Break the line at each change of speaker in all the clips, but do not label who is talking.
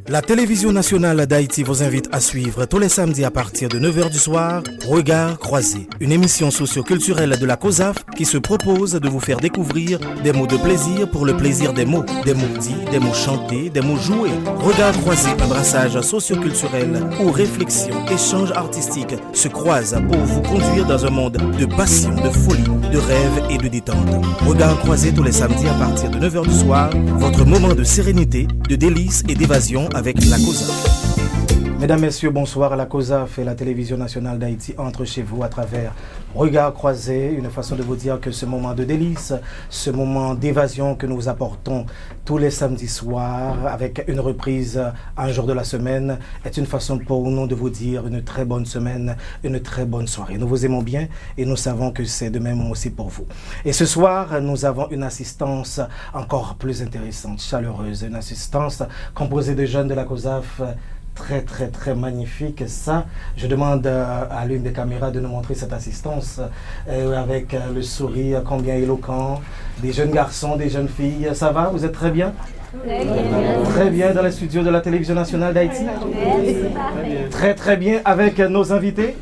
La télévision nationale d'Haïti vous invite à suivre tous les samedis à partir de 9h du soir Regard croisé, une émission socio-culturelle de la COSAF qui se propose de vous faire découvrir des mots de plaisir pour le plaisir des mots dits, des mots chantés, des mots joués. Regard croisé, un brassage socio-culturel où réflexion, échange artistique se croisent pour vous conduire dans un monde de passion, de folie, de rêve et de détente. Regard croisé tous les samedis à partir de 9h du soir, votre moment de sérénité, de délice et d'évasion avec la COSAF. Mesdames, Messieurs, bonsoir. La COSAF et la télévision nationale d'Haïti entrent chez vous à travers Regard croisé, une façon de vous dire que ce moment de délice, ce moment d'évasion que nous apportons tous les samedis soirs avec une reprise un jour de la semaine est une façon pour nous de vous dire une très bonne semaine, une très bonne soirée. Nous vous aimons bien et nous savons que c'est de même aussi pour vous. Et ce soir, nous avons une assistance encore plus intéressante, chaleureuse, une assistance composée de jeunes de la COSAF très magnifique. Ça, je demande à l'une des caméras de nous montrer cette assistance avec le sourire combien éloquent, des jeunes garçons, des jeunes filles. Ça va? Vous êtes très bien? Très bien dans les studios de la télévision nationale d'Haïti. Très bien avec nos invités.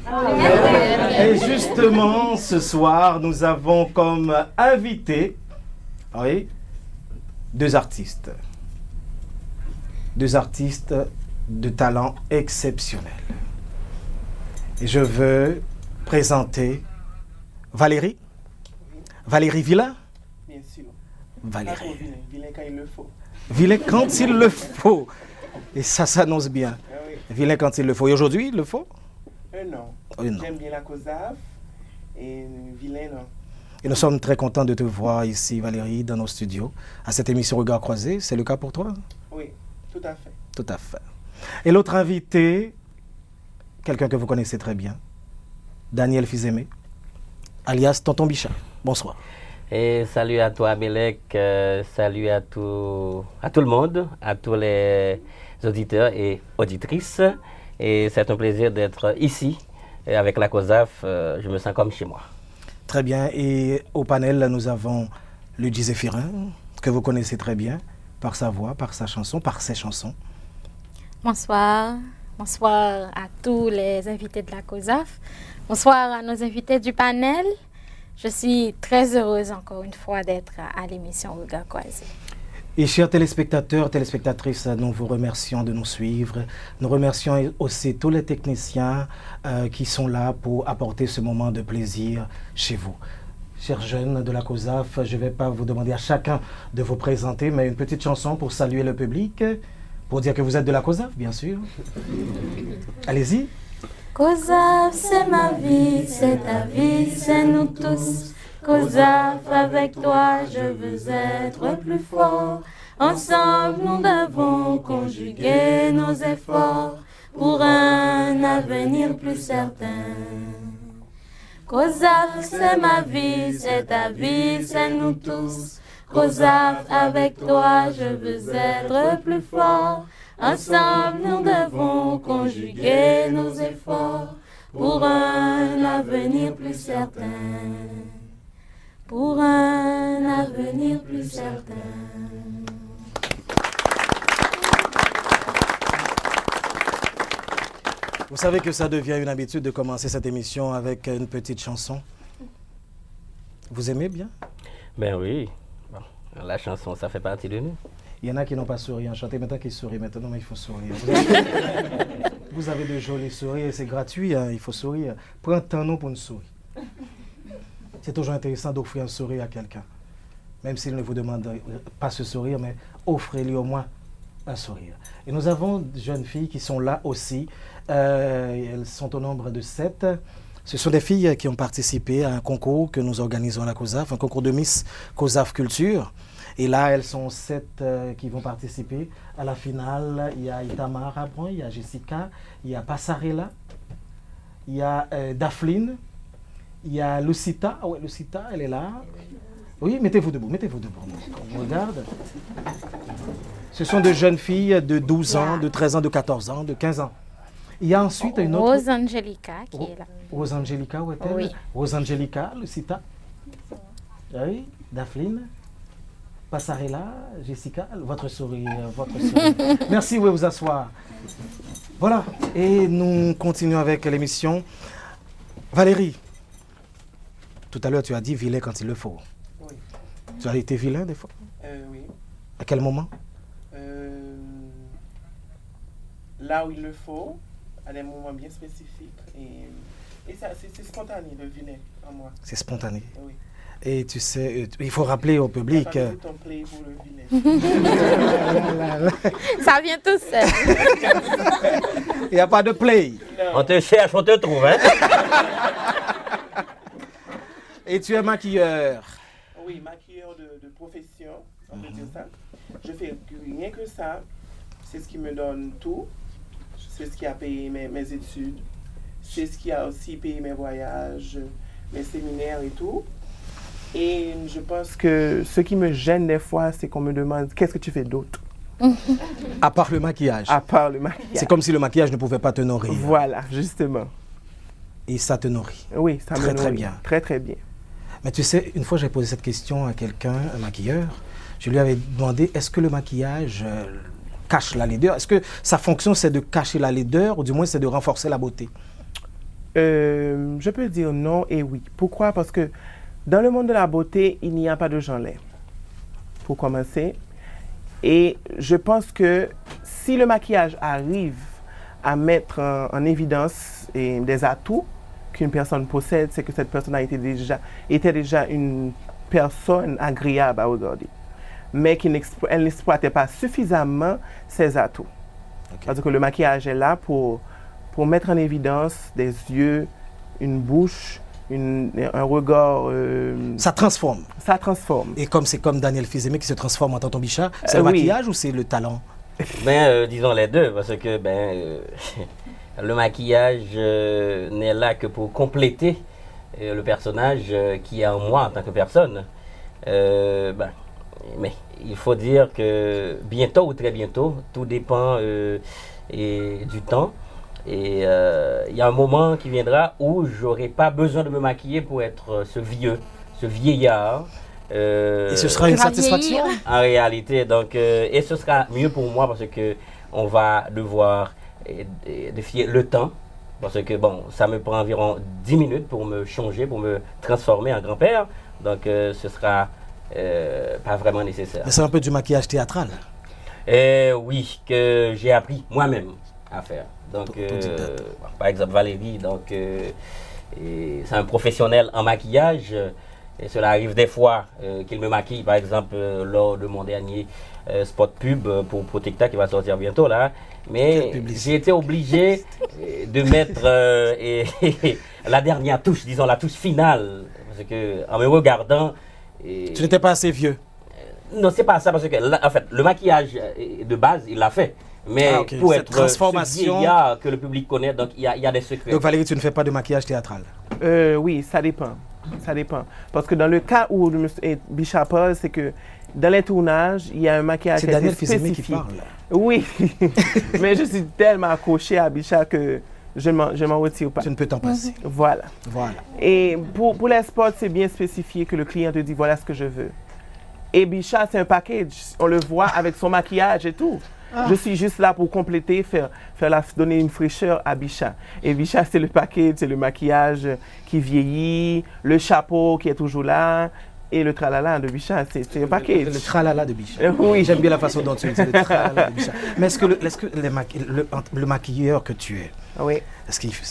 Et justement, ce soir, nous avons comme invités, oui, deux artistes de talent exceptionnel. Et je veux présenter Valérie. Valérie Villain.
Bien sûr.
Valérie.
Vilain quand il le faut.
Vilain quand il le faut. Et ça s'annonce bien.
Ah oui.
Vilain quand il le faut. Et aujourd'hui, il le faut?
Non.
Non.
J'aime bien la COSAF et vilain non.
Et nous sommes très contents de te voir ici, Valérie, dans nos studios, à cette émission Regard croisé. C'est le cas pour toi?
Oui, tout à fait.
Tout à fait. Et l'autre invité, quelqu'un que vous connaissez très bien, Daniel Fils-Aimé, alias Tonton Bichard. Bonsoir.
Et salut à toi, Abelek, salut à tout le monde, à tous les auditeurs et auditrices. Et c'est un plaisir d'être ici avec la COSAF. Je me sens comme chez moi.
Très bien. Et au panel, nous avons Ludie Zéphirin, que vous connaissez très bien, par sa voix, par sa chanson, par ses chansons.
Bonsoir. Bonsoir à tous les invités de la COSAF. Bonsoir à nos invités du panel. Je suis très heureuse encore une fois d'être à l'émission Regard croisé.
Et chers téléspectateurs, téléspectatrices, nous vous remercions de nous suivre. Nous remercions aussi tous les techniciens qui sont là pour apporter ce moment de plaisir chez vous. Chers jeunes de la COSAF, je ne vais pas vous demander à chacun de vous présenter, mais une petite chanson pour saluer le public, pour dire que vous êtes de la COSAF, bien sûr. Allez-y.
COSAF, c'est ma vie, c'est ta vie, c'est nous tous. COSAF, avec toi, je veux être plus fort. Ensemble, nous devons conjuguer nos efforts pour un avenir plus certain. COSAF, c'est ma vie, c'est ta vie, c'est nous tous. COSAF, avec toi, je veux être plus fort. Ensemble, nous devons conjuguer nos efforts pour un avenir plus certain. Pour un avenir plus certain.
Vous savez que ça devient une habitude de commencer cette émission avec une petite chanson. Vous aimez bien?
Ben oui. Bon, la chanson, ça fait partie de nous.
Il y en a qui n'ont pas souri en chanter, maintenant qui sourient maintenant, mais il faut sourire. Vous avez de jolis sourires, c'est gratuit, hein, il faut sourire. Prends un temps pour nous sourire. C'est toujours intéressant d'offrir un sourire à quelqu'un. Même s'il ne vous demande pas ce sourire, mais offrez-lui au moins un sourire. Et nous avons des jeunes filles qui sont là aussi. Elles sont au nombre de 7. Ce sont des filles qui ont participé à un concours que nous organisons à la COSAF, un concours de Miss COSAF Culture. Et là, elles sont 7 qui vont participer à la finale. Il y a Itamar Abron, il y a Jessica, il y a Passarella, il y a Dapheline, il y a Lucita. Ah ouais, Lucita, elle est là. Oui, mettez-vous debout, on regarde. Ce sont de jeunes filles de 12 ans, de 13 ans, de 14 ans, de 15 ans. Il y a ensuite une autre...
Rose Angelica qui est là.
Rose Angelica, où est-elle?
Oui.
Rose Angelica, Lucita. Oui, Dapheline. Passarella, Jessica, votre sourire, Merci, oui, vous asseoir. Voilà, et nous continuons avec l'émission. Valérie, tout à l'heure tu as dit vilain quand il le faut.
Oui.
Tu as été vilain des fois?
Oui.
À quel moment?
Là où il le faut, à des moments bien spécifiques. Et ça, c'est spontané, le vilain, en moi.
C'est spontané.
Oui.
Et tu sais, il faut rappeler au public...
Il n'y a pas de ton play pour le vilain.
Ça vient tout seul.
Il n'y a pas de play.
Non.
On te cherche, on te trouve, hein?
Et tu es maquilleur.
Oui, maquilleur de profession, on peut dire ça. Je fais rien que ça. C'est ce qui me donne tout. C'est ce qui a payé mes études. C'est ce qui a aussi payé mes voyages, mes séminaires et tout. Et je pense que ce qui me gêne des fois, c'est qu'on me demande qu'est-ce que tu fais d'autre?
À part le maquillage.
À part le maquillage.
C'est comme si le maquillage ne pouvait pas te nourrir.
Voilà, justement.
Et ça te nourrit.
Oui, ça me nourrit.
Très bien.
Très, très bien.
Mais tu sais, une fois j'ai posé cette question à quelqu'un, un maquilleur, je lui avais demandé, est-ce que le maquillage cache la laideur? Est-ce que sa fonction c'est de cacher la laideur ou du moins c'est de renforcer la beauté?
Je peux dire non et oui. Pourquoi? Parce que dans le monde de la beauté, il n'y a pas de gens laids, pour commencer. Et je pense que si le maquillage arrive à mettre en évidence des atouts qu'une personne possède, c'est que cette personne était déjà une personne agréable à regarder, mais qu'elle n'exploitait pas suffisamment ses atouts. Okay. Parce que le maquillage est là pour mettre en évidence des yeux, une bouche, un regard...
Ça transforme.
Ça transforme.
Et comme c'est comme Daniel Fils-Aimé qui se transforme en Tonton Bichard, c'est le maquillage ou c'est le talent?
Disons les deux, parce que le maquillage n'est là que pour compléter le personnage qui est en moi en tant que personne. Mais il faut dire que bientôt ou très bientôt, tout dépend du temps. Et il y a un moment qui viendra où j'aurai pas besoin de me maquiller pour être ce vieillard.
Et ce sera une satisfaction
en réalité. Donc, et ce sera mieux pour moi parce que on va devoir défier le temps. Parce que bon, ça me prend environ 10 minutes pour me changer, pour me transformer en grand-père. Donc, ce sera pas vraiment nécessaire.
Mais c'est un peu du maquillage théâtral.
Oui, que j'ai appris moi-même à faire. Donc, par exemple, Valérie, c'est un professionnel en maquillage. Et cela arrive des fois qu'il me maquille, par exemple, lors de mon dernier spot pub pour Protecta qui va sortir bientôt là. Mais j'ai été obligé de mettre la dernière touche, disons la touche finale. Parce que en me regardant...
Tu n'étais pas assez vieux?
Non, c'est pas ça, parce que là, en fait, le maquillage de base, il l'a fait. Mais pour
cette
être
transformation
ce vieillard que le public connaît, donc il y a des secrets.
Donc Valérie, tu ne fais pas de maquillage théâtral?
Oui, ça dépend. Ça dépend. Parce que dans le cas où Bichard parle, c'est que dans les tournages, il y a un maquillage
spécifique. C'est Daniel Fils-Aimé qui parle.
Oui, mais je suis tellement accroché à Bichard que je m'en retire pas.
Tu ne peux t'en passer.
Voilà. Et pour les spots, c'est bien spécifié que le client te dit voilà ce que je veux. Et Bichard, c'est un package. On le voit avec son maquillage et tout. Je suis juste là pour compléter, donner une fraîcheur à Bichard. Et Bichard, c'est le package, c'est le maquillage qui vieillit, le chapeau qui est toujours là, et le tralala de Bichard, c'est un package.
Le tralala de Bichard. Oui, j'aime bien la façon dont tu le dis, le tralala de Bichard. Mais est-ce que le maquilleur que tu es,
oui.
est-ce qu'il